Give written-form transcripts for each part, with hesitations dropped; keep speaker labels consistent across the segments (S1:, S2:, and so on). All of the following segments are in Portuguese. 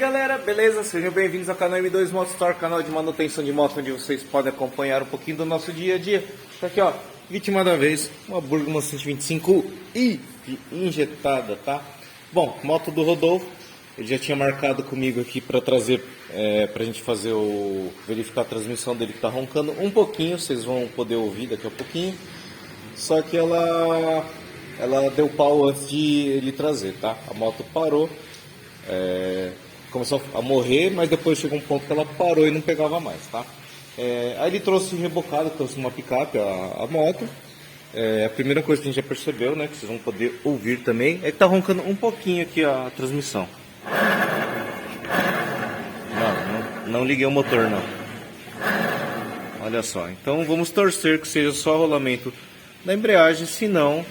S1: galera, beleza? Sejam bem-vindos ao canal M2 Moto Store, canal de manutenção de moto, onde vocês podem acompanhar um pouquinho do nosso dia a dia. Tá aqui ó, vítima da vez, uma Burgman 125i injetada, tá? Bom, moto do Rodolfo, ele já tinha marcado comigo aqui para trazer, pra gente fazer verificar a transmissão dele, que tá roncando um pouquinho, vocês vão poder ouvir daqui a pouquinho. Só que ela deu pau antes de ele trazer, tá? A moto parou. Começou a morrer, mas depois chegou um ponto que ela parou e não pegava mais, tá? Aí ele trouxe rebocado, trouxe uma picape, a moto. A primeira coisa que a gente já percebeu, né, que vocês vão poder ouvir também, é que tá roncando um pouquinho aqui a transmissão. Não liguei o motor não. Olha só, então vamos torcer que seja só rolamento da embreagem, senão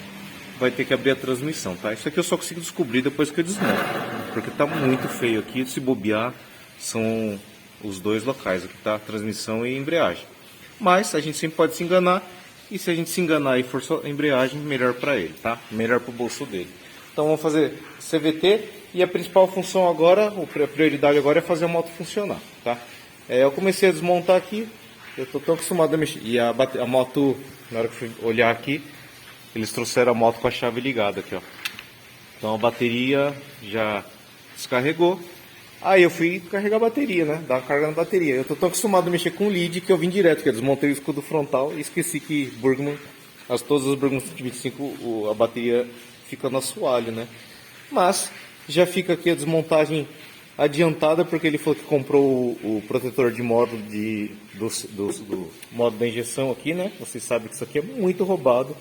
S1: vai ter que abrir a transmissão, tá? Isso aqui eu só consigo descobrir depois que eu desmonto, porque tá muito feio aqui. Se bobear, são os dois locais, aqui tá a transmissão e a embreagem. Mas a gente sempre pode se enganar, e se a gente se enganar e for só a embreagem, melhor para ele, tá? Melhor pro bolso dele. Então vamos fazer CVT, e a principal função agora, a prioridade agora é fazer a moto funcionar, tá? Eu comecei a desmontar aqui, eu tô tão acostumado a mexer, e a moto, na hora que eu fui olhar aqui, eles trouxeram a moto com a chave ligada aqui, ó. Então a bateria já descarregou. Aí eu fui carregar a bateria, né? Dar uma carga na bateria. Eu tô tão acostumado a mexer com lead que eu vim direto, que eu desmontei o escudo frontal e esqueci que Burgman, todas as Burgman 125, a bateria fica no assoalho, né? Mas já fica aqui a desmontagem adiantada, porque ele falou que comprou o protetor de módulo do modo da injeção aqui, né? Vocês sabem que isso aqui é muito roubado.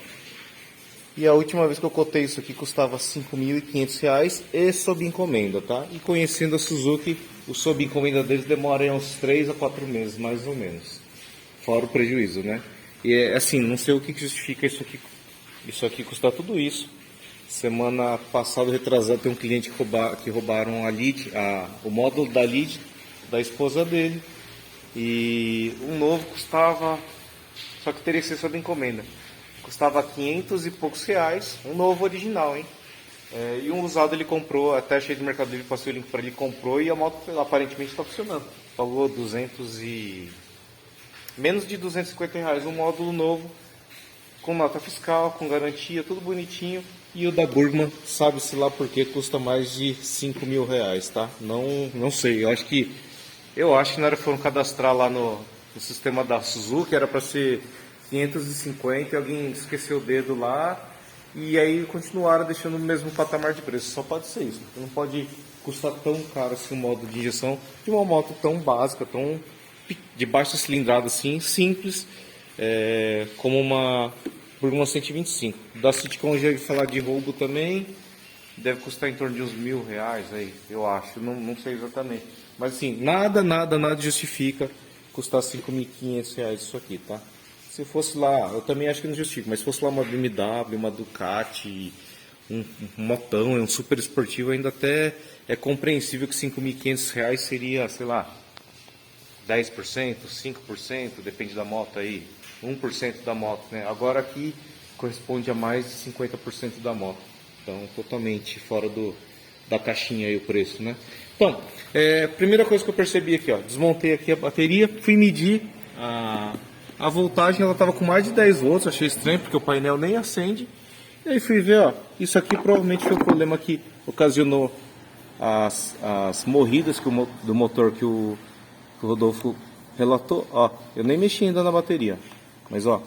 S1: E a última vez que eu cotei isso aqui custava R$ 5.500 e sob encomenda, tá? E conhecendo a Suzuki, o sob encomenda deles demora uns 3 a 4 meses, mais ou menos. Fora o prejuízo, né? E assim, não sei o que justifica isso aqui custar tudo isso. Semana passada, retrasada, tem um cliente que roubaram a lead, o módulo da lead da esposa dele. E um novo custava, só que teria que ser sob encomenda. Custava 500 e poucos reais, um novo original, hein? E um usado ele comprou, até achei do Mercado Livre, passei o link para ele, comprou, e a moto aparentemente está funcionando. Pagou menos de 250 reais, um módulo novo, com nota fiscal, com garantia, tudo bonitinho. E o da Burgman, sabe-se lá porque custa mais de R$ 5.000, tá? Não sei, eu acho que na hora que foram cadastrar lá no sistema da Suzuki, era para ser 550, alguém esqueceu o dedo lá, e aí continuaram deixando no mesmo patamar de preço. Só pode ser isso, não pode custar tão caro assim o modo de injeção de uma moto tão básica, tão de baixa cilindrada assim, simples, como uma Burgman 125. Da Citicon já ia falar de roubo também, deve custar em torno de uns R$ 1.000 aí, eu acho, não sei exatamente, mas assim, nada justifica custar R$ 5.500 isso aqui, tá? Se fosse lá, eu também acho que não justifica, mas se fosse lá uma BMW, uma Ducati, um motão, um super esportivo, ainda até é compreensível que R$ 5.500 seria, sei lá, 10%, 5%, depende da moto aí, 1% da moto, né? Agora aqui corresponde a mais de 50% da moto, então totalmente fora da caixinha aí o preço, né? Então, primeira coisa que eu percebi aqui, ó, desmontei aqui a bateria, fui medir a voltagem, ela estava com mais de 10 volts, achei estranho porque o painel nem acende. E aí fui ver, ó, isso aqui provavelmente foi o problema que ocasionou as morridas do motor que o Rodolfo relatou. Ó, eu nem mexi ainda na bateria, mas ó,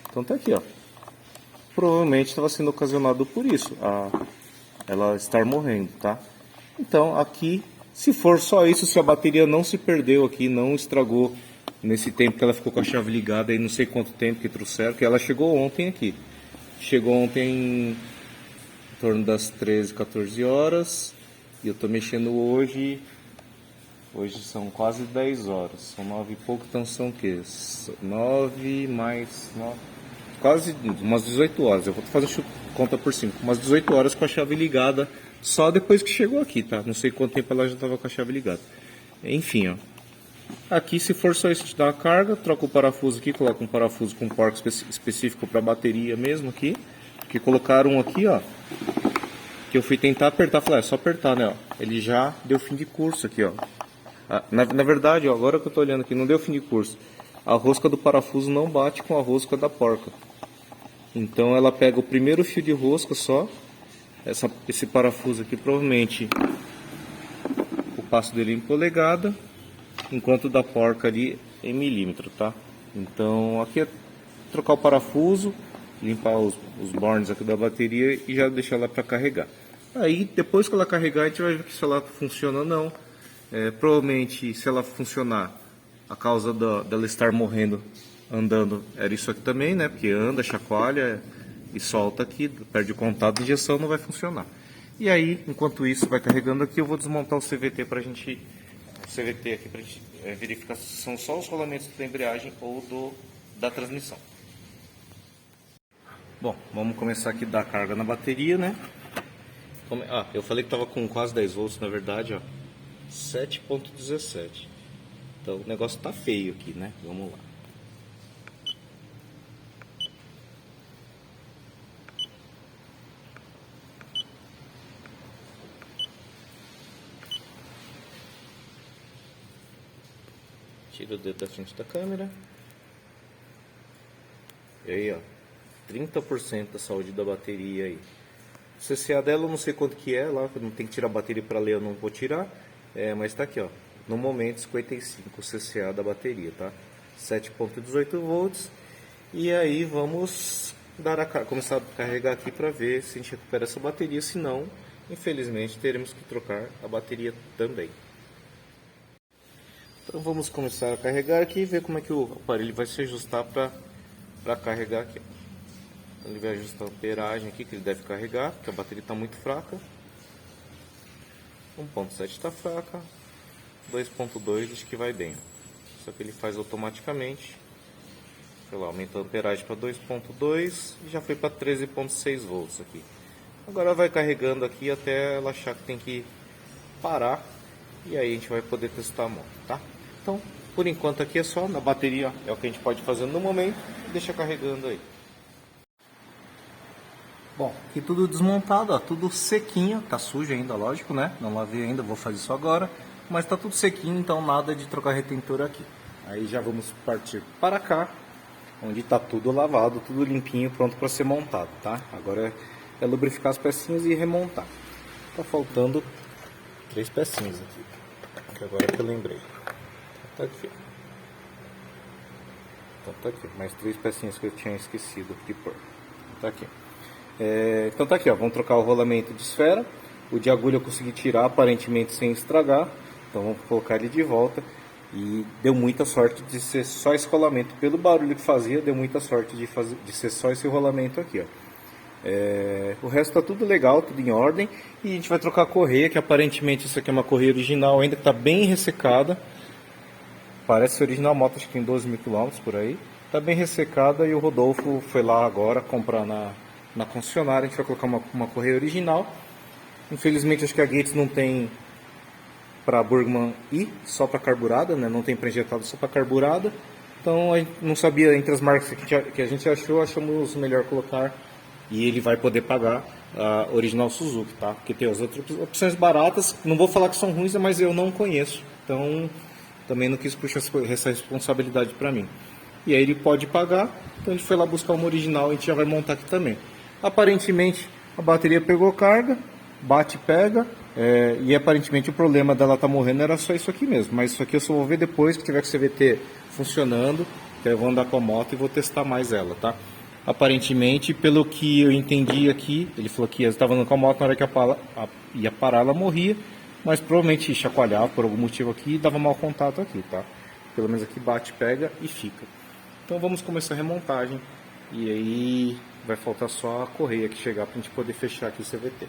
S1: então tá aqui, ó. Provavelmente estava sendo ocasionado por isso, ela estar morrendo, tá? Então aqui, se for só isso, se a bateria não se perdeu aqui, não estragou nesse tempo que ela ficou com a chave ligada, aí não sei quanto tempo que trouxeram, que ela chegou ontem aqui. Chegou ontem em torno das 13, 14 horas, e eu tô mexendo hoje são quase 10 horas, são 9 e pouco, então são o quê? 9 mais 9, quase umas 18 horas, eu vou fazer conta por cima, umas 18 horas com a chave ligada, só depois que chegou aqui, tá? Não sei quanto tempo ela já estava com a chave ligada. Enfim, ó. Aqui, se for só isso de dar a carga, troca o parafuso aqui, coloca um parafuso com porco específico para bateria mesmo aqui, que colocaram aqui, ó, porque eu fui tentar apertar, falei, é só apertar, né, ó. Ele já deu fim de curso aqui, ó. Na verdade, ó, agora que eu tô olhando aqui, não deu fim de curso. A rosca do parafuso não bate com a rosca da porca. Então ela pega o primeiro fio de rosca só. Esse parafuso aqui provavelmente o passo dele é em polegada, enquanto o da porca ali é em milímetro, tá? Então aqui é trocar o parafuso, limpar os bornes aqui da bateria e já deixar ela para carregar. Aí depois que ela carregar a gente vai ver se ela funciona ou não. Provavelmente se ela funcionar, a causa dela estar morrendo andando era isso aqui também, né? Porque anda, chacoalha e solta aqui, perde o contato de injeção, não vai funcionar. E aí, enquanto isso vai carregando aqui, eu vou desmontar o CVT pra gente, aqui pra gente verificar se são só os rolamentos da embreagem ou da transmissão. Bom, vamos começar aqui a dar carga na bateria, né? Eu falei que tava com quase 10 volts, na verdade, ó, 7.17. Então o negócio tá feio aqui, né? Vamos lá. Tira o dedo da frente da câmera. E aí, ó, 30% da saúde da bateria aí. O CCA dela eu não sei quanto que é, lá não tem que tirar a bateria para ler, eu não vou tirar. Mas tá aqui, ó, no momento 55 o CCA da bateria, tá? 7.18 volts. E aí vamos começar a carregar aqui para ver se a gente recupera essa bateria, se não, infelizmente teremos que trocar a bateria também. Então vamos começar a carregar aqui e ver como é que o aparelho vai se ajustar para carregar aqui. Ele vai ajustar a amperagem aqui que ele deve carregar, porque a bateria está muito fraca. 1.7 está fraca, 2.2 acho que vai bem. Só que ele faz automaticamente. Sei lá, aumentou a amperagem para 2.2 e já foi para 13.6 volts aqui. Agora vai carregando aqui até ela achar que tem que parar. E aí a gente vai poder testar a moto, tá? Então, por enquanto aqui é só na bateria, é o que a gente pode fazer no momento. Deixa carregando aí. Bom, aqui tudo desmontado, ó, tudo sequinho, tá sujo ainda, lógico, né? Não lavei ainda, vou fazer isso agora. Mas tá tudo sequinho, então nada de trocar retentor aqui. Aí já vamos partir para cá, onde tá tudo lavado, tudo limpinho, pronto para ser montado, tá? Agora é lubrificar as pecinhas e remontar. Tá faltando 3 pecinhas aqui, que agora que eu lembrei. Tá aqui. Então tá aqui, mais 3 pecinhas que eu tinha esquecido de pôr. Tá aqui. Então tá aqui, ó, vamos trocar o rolamento de esfera. O de agulha eu consegui tirar aparentemente sem estragar. Então vamos colocar ele de volta. E deu muita sorte de ser só esse rolamento. Pelo barulho que fazia, deu muita sorte de ser só esse rolamento aqui, ó. O resto tá tudo legal, tudo em ordem. E a gente vai trocar a correia, que aparentemente isso aqui é uma correia original, ainda que tá bem ressecada. Parece original, a moto acho que tem 12 mil quilômetros por aí. Tá bem ressecada e o Rodolfo foi lá agora comprar na concessionária. A gente vai colocar uma correia original. Infelizmente acho que a Gates não tem para Burgman I, só para carburada, né? Não tem para injetado, só para carburada. Então a gente não sabia, entre as marcas que a gente achamos melhor colocar. E ele vai poder pagar a original Suzuki, tá? Porque tem as outras opções baratas, não vou falar que são ruins, mas eu não conheço. Então também não quis puxar essa responsabilidade para mim. E aí ele pode pagar, então a gente foi lá buscar uma original e a gente já vai montar aqui também. Aparentemente a bateria pegou carga, bate e pega, e aparentemente o problema dela tá morrendo era só isso aqui mesmo. Mas isso aqui eu só vou ver depois que tiver com o CVT funcionando, que eu vou andar com a moto e vou testar mais ela, tá? Aparentemente, pelo que eu entendi aqui, ele falou que estava andando com a moto, na hora que ia parar ela morria, mas provavelmente chacoalhava por algum motivo aqui e dava mau contato aqui, tá? Pelo menos aqui bate, pega e fica. Então vamos começar a remontagem e aí vai faltar só a correia que chegar para a gente poder fechar aqui o CVT.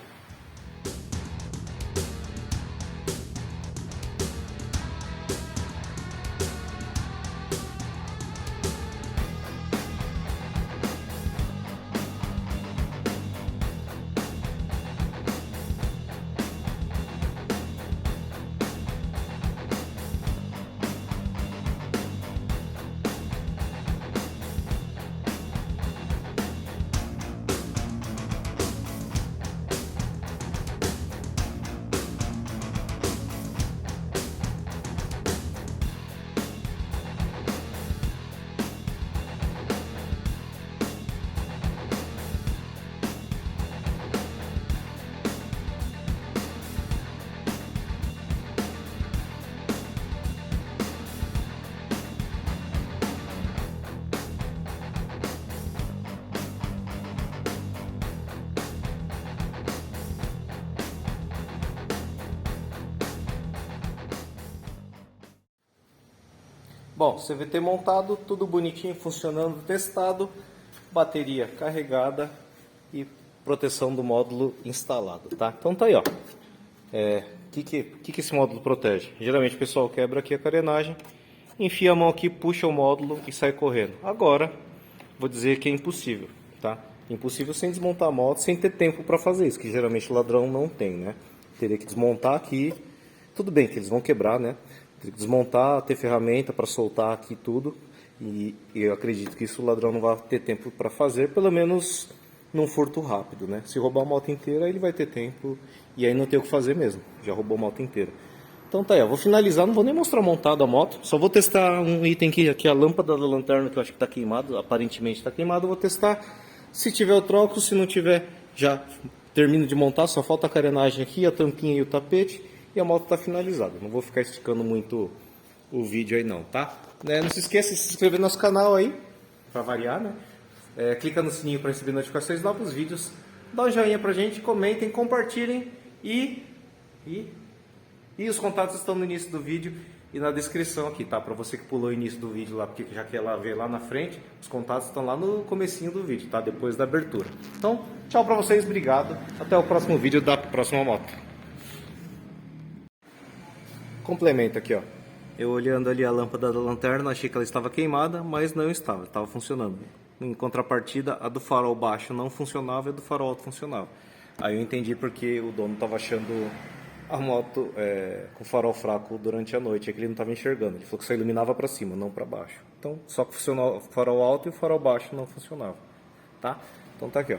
S1: Bom, CVT montado, tudo bonitinho, funcionando, testado, bateria carregada e proteção do módulo instalado, tá? Então tá aí, ó. Que esse módulo protege? Geralmente o pessoal quebra aqui a carenagem, enfia a mão aqui, puxa o módulo e sai correndo. Agora, vou dizer que é impossível, tá? Impossível sem desmontar a moto, sem ter tempo para fazer isso, que geralmente o ladrão não tem, né? Teria que desmontar aqui, tudo bem que eles vão quebrar, né? Teria que desmontar, ter ferramenta para soltar aqui tudo, e eu acredito que isso o ladrão não vai ter tempo para fazer, pelo menos num furto rápido, né? Se roubar a moto inteira, ele vai ter tempo e aí não tem o que fazer mesmo, já roubou a moto inteira. Então tá aí, eu vou finalizar, não vou nem mostrar montada a moto, só vou testar um item aqui, a lâmpada da lanterna que eu acho que está queimado, aparentemente está queimado, eu vou testar. Se tiver eu troco, se não tiver já termino de montar, só falta a carenagem aqui, a tampinha e o tapete e a moto está finalizada. Não vou ficar esticando muito o vídeo aí não, tá? Não se esqueça de se inscrever no nosso canal aí, para variar, né? Clica no sininho para receber notificações de novos vídeos, dá um joinha pra gente, comentem, compartilhem e os contatos estão no início do vídeo e na descrição aqui, tá? Para você que pulou o início do vídeo lá, porque já quer lá ver lá na frente, os contatos estão lá no comecinho do vídeo, tá? Depois da abertura. Então, tchau para vocês, obrigado. Até o próximo vídeo da próxima moto. Complemento aqui, ó. Eu olhando ali a lâmpada da lanterna, achei que ela estava queimada, mas não estava funcionando. Em contrapartida, a do farol baixo não funcionava e a do farol alto funcionava. Aí eu entendi porque o dono estava achando a moto com farol fraco durante a noite, é que ele não estava enxergando. Ele falou que só iluminava para cima, não para baixo. Então, só que funcionou o farol alto e o farol baixo não funcionava, tá? Então tá aqui, ó.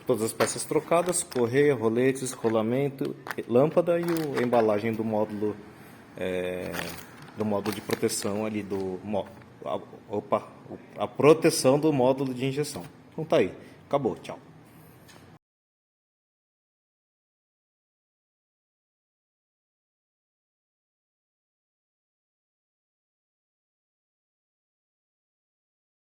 S1: Todas as peças trocadas, correia, roletes, rolamento, lâmpada e a embalagem do módulo de proteção ali a proteção do módulo de injeção. Então tá aí, acabou, tchau.